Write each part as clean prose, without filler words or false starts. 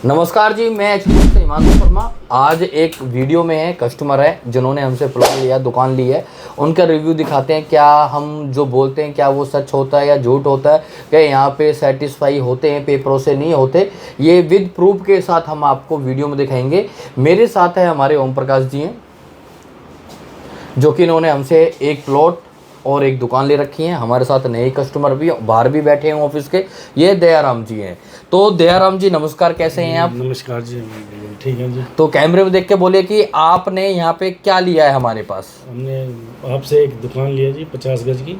नमस्कार जी, मैं एक्चुअली से हिमांशु शर्मा। आज एक वीडियो में है, कस्टमर है जिन्होंने हमसे प्लॉट लिया, दुकान ली है, उनका रिव्यू दिखाते हैं। क्या हम जो बोलते हैं क्या वो सच होता है या झूठ होता है, क्या यहाँ पे सेटिस्फाई होते हैं पेपरों से, नहीं होते, ये विद प्रूफ के साथ हम आपको वीडियो में दिखाएंगे। मेरे साथ है हमारे ओम प्रकाश जी हैं, जो कि इन्होंने हमसे एक प्लॉट और एक दुकान ले रखी है। हमारे साथ नए कस्टमर भी बाहर भी बैठे हैं ऑफिस के, ये दयाराम जी हैं। तो दयाराम जी नमस्कार, कैसे हैं आप? नमस्कार जी, ठीक है जी। तो कैमरे में देख के बोले कि आपने यहाँ पे क्या लिया है हमारे पास? हमने आपसे एक दुकान लिया जी 50 गज की।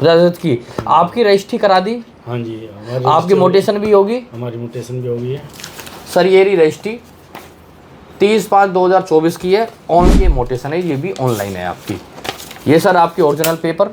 50 गज की आपकी रजिस्ट्री करा दी? हाँ जी, आपकी मोटेशन भी होगी? हमारी मोटेशन भी होगी है सर। ये रही रजिस्ट्री 30/5/2024 की है। ऑन ये मोटेशन है, ये भी ऑनलाइन है आपकी। ये सर आपकी ओरिजिनल पेपर।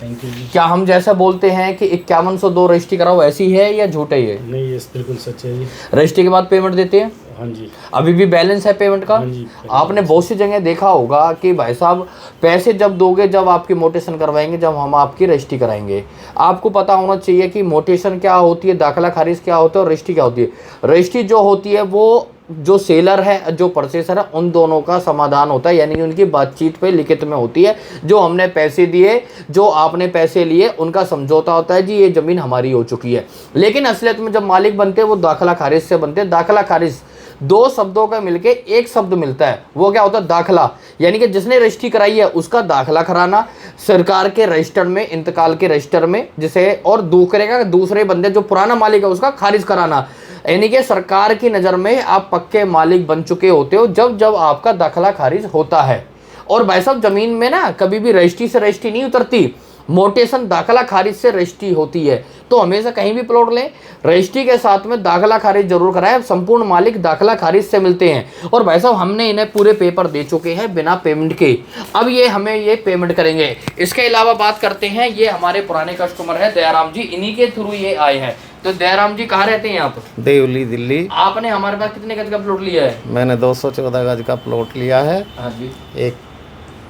थैंक यू जी। क्या हम जैसा बोलते हैं कि 5102 रजिस्ट्री कराओ, ऐसी है या झूठ है ये? नहीं, ये बिल्कुल सच है जी। रजिस्ट्री के बाद पेमेंट देते हैं? हाँ जी। अभी भी बैलेंस है पेमेंट का? हाँ जी। आपने बहुत सी जगह देखा होगा कि भाई साहब पैसे जब दोगे, जब आपकी मोटेशन करवाएंगे, जब हम आपकी रजिस्ट्री कराएंगे। आपको पता होना चाहिए कि मोटेशन क्या होती है, दाखिला खारिज क्या होता है और रजिस्ट्री क्या होती है। रजिस्ट्री जो होती है वो जो सेलर है, जो परचेसर है, उन दोनों का समाधान होता है, यानी कि उनकी बातचीत पे लिखित में होती है। जो हमने पैसे दिए, जो आपने पैसे लिए, उनका समझौता होता है जी ये ज़मीन हमारी हो चुकी है। लेकिन असलियत में जब मालिक बनते हैं वो दाखिला खारिज से बनते हैं। दाखिला खारिज दो शब्दों का मिलके एक शब्द मिलता है, वो क्या होता है? दाखिला। यानी कि जिसने रजिस्ट्री कराई है उसका दाखिला कराना सरकार के रजिस्टर में, इंतकाल के रजिस्टर में, जिसे, और दूसरे बंदे जो पुराना मालिक है उसका खारिज कराना। यानी कि सरकार की नज़र में आप पक्के मालिक बन चुके होते हो जब जब आपका दाखिला खारिज होता है। और भाई साहब ज़मीन में ना कभी भी रजिस्ट्री से रजिस्ट्री नहीं उतरती, मोटेशन दाखिला खारिज से रजिस्ट्री होती है। तो हमेशा कहीं भी प्लॉट लें, रजिस्ट्री के साथ में दाखिला खारिज जरूर कराएं। संपूर्ण मालिक दाखिला खारिज से मिलते हैं। और भाई साहब हमने इन्हें पूरे पेपर दे चुके हैं बिना पेमेंट के। अब ये हमें ये पेमेंट करेंगे। इसके अलावा बात करते हैं, ये हमारे पुराने कस्टमर है दयाराम जी, इन्हीं के थ्रू ये आए हैं। तो दयाराम जी कहाँ रहते हैं आप? देवली, दिल्ली। आपने हमारे पास कितने गज का प्लॉट लिया है? मैंने 214 गज का प्लॉट लिया है। हाँ जी। एक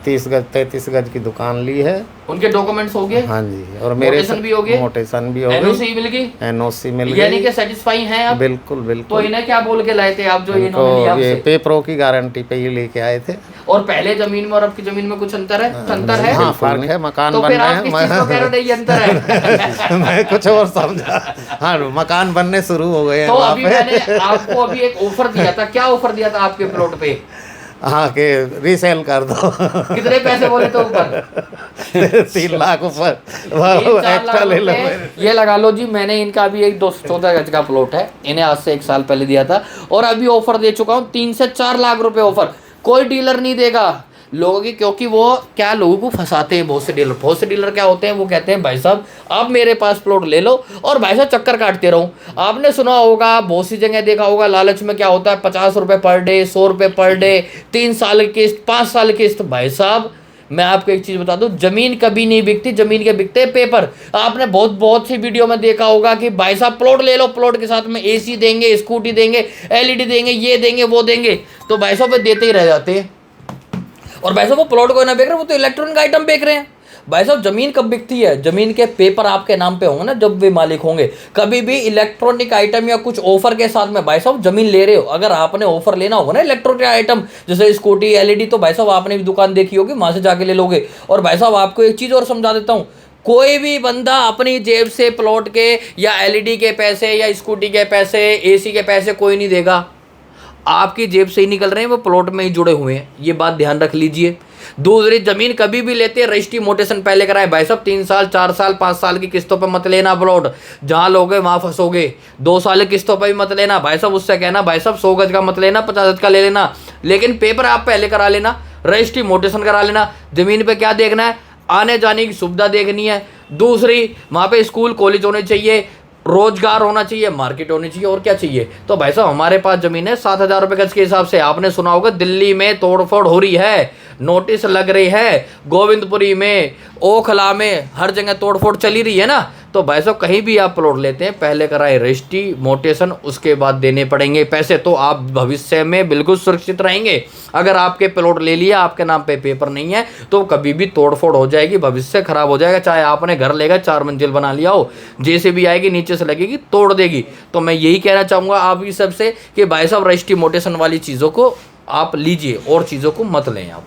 30 गज 33 गज की दुकान ली है। उनके डॉक्यूमेंट्स हो गए? हाँ जी। और मेरे मोटेशन भी हो गए? मोटेशन भी हो गई। एनओसी मिल गई? एनओसी मिल गई। यानी कि सेटिस्फाई हैं आप? बिल्कुल तो बिल्कुल। इन्हें क्या बोल के लाए थे आप जो इन्होंने लिया इनको ये आपसे? पेपरों की गारंटी पे ही लेके आए थे। और पहले जमीन में और अब की जमीन में कुछ अंतर है? अंतर है? हाँ, फर्क है। मकान तो बन फिर रहे आप किस चीज़ को कह रहे हो ये अंतर है? मैं कुछ और समझा। हाँ, मकान बनने शुरू हो गए हैं तो वहाँ अभी पे। मैंने आपको अभी एक ऑफर दिया था। क्या ऑफर दिया था आपके प्लॉट पे? हाँ, के रीसेल कर दो। कितने पैसे बोले थे ऊपर? 3 लाख ऊपर 3-4 एक्स्ट्रा लाख ले लो। रुपए ये लगा लो जी। मैंने इनका भी एक 214 गज का प्लॉट है, इन्हें आज से 1 साल पहले दिया था और अभी ऑफर दे चुका हूँ 3 से 4 लाख रुपए ऑफर। कोई डीलर नहीं देगा लोगों की, क्योंकि वो क्या लोगों को फंसाते हैं। बहुत से डीलर क्या होते हैं, वो कहते हैं भाई साहब आप मेरे पास प्लॉट ले लो और भाई साहब चक्कर काटते रहो। आपने सुना होगा, बहुत सी जगह देखा होगा, लालच में क्या होता है 50 रुपये पर डे, 100 रुपये पर डे, 3 साल की किस्त, 5 साल की किस्त। भाई साहब मैं आपको एक चीज़ बता दूं, जमीन कभी नहीं बिकती, जमीन के बिकते पेपर। आपने बहुत सी वीडियो में देखा होगा कि भाई साहब प्लॉट ले लो, प्लॉट के साथ में एसी देंगे, स्कूटी देंगे, एलईडी देंगे, ये देंगे, वो देंगे। तो भाई साहब देते ही रह जाते हैं। और भाई साहब वो प्लॉट को ना बेच रहे, वो तो इलेक्ट्रॉनिक आइटम बेच रहे हैं। भाई साहब जमीन कब बिकती है? जमीन के पेपर आपके नाम पे होंगे ना, जब वे मालिक होंगे। कभी भी इलेक्ट्रॉनिक आइटम या कुछ ऑफर के साथ में भाई साहब जमीन ले रहे हो, अगर आपने ऑफर लेना होगा ना इलेक्ट्रॉनिक आइटम जैसे स्कूटी, एलईडी, तो भाई साहब आपने भी दुकान देखी होगी, वहां से जाके ले लोगे। और भाई साहब आपको एक चीज़ और समझा देता हूँ, कोई भी बंदा अपनी जेब से प्लॉट के या एलईडी के पैसे या स्कूटी के पैसे, एसी के पैसे कोई नहीं देगा। आपकी जेब से ही निकल रहे हैं, वो प्लॉट में ही जुड़े हुए हैं, ये बात ध्यान रख लीजिए। दूसरी जमीन कभी भी लेते हैं, रजिस्ट्री मोटेशन पहले कराए भाई साहब। 3 साल 4 साल 5 साल की किस्तों पे मत लेना प्लॉट, जहाँ लोगे वहाँ फंसोगे। 2 साल की किस्तों पे भी मत लेना भाई साहब। उससे कहना भाई साहब 100 गज का मत लेना, 50 गज का ले लेना, लेकिन पेपर आप पहले करा लेना, रजिस्ट्री मोटेशन करा लेना। जमीन पे क्या देखना है? आने जाने की सुविधा देखनी है। दूसरी वहाँ पे स्कूल कॉलेज होने चाहिए, रोजगार होना चाहिए, मार्केट होनी चाहिए, और क्या चाहिए? तो भाई साहब हमारे पास जमीन है 7,000 रुपये गज के हिसाब से। आपने सुना होगा दिल्ली में तोड़फोड़ हो रही है, नोटिस लग रही है, गोविंदपुरी में, ओखला में, हर जगह तोड़फोड़ चली रही है ना। तो तो भाई साहब कहीं भी आप प्लॉट लेते हैं पहले कराए रजिस्ट्री मोटेशन, उसके बाद देने पड़ेंगे पैसे, तो आप भविष्य में बिल्कुल सुरक्षित रहेंगे। अगर आपके प्लॉट ले लिया, आपके नाम पे पेपर नहीं है, तो कभी भी तोड़फोड़ हो जाएगी, भविष्य खराब हो जाएगा। चाहे आपने घर लेगा 4 मंजिल बना लिया हो, जैसे भी आएगी नीचे से लगेगी तोड़ देगी। तो मैं यही कहना चाहूँगा आप इस सबसे कि भाई साहब रजिस्ट्री मोटेशन वाली चीज़ों को आप लीजिए और चीज़ों को मत लें आप।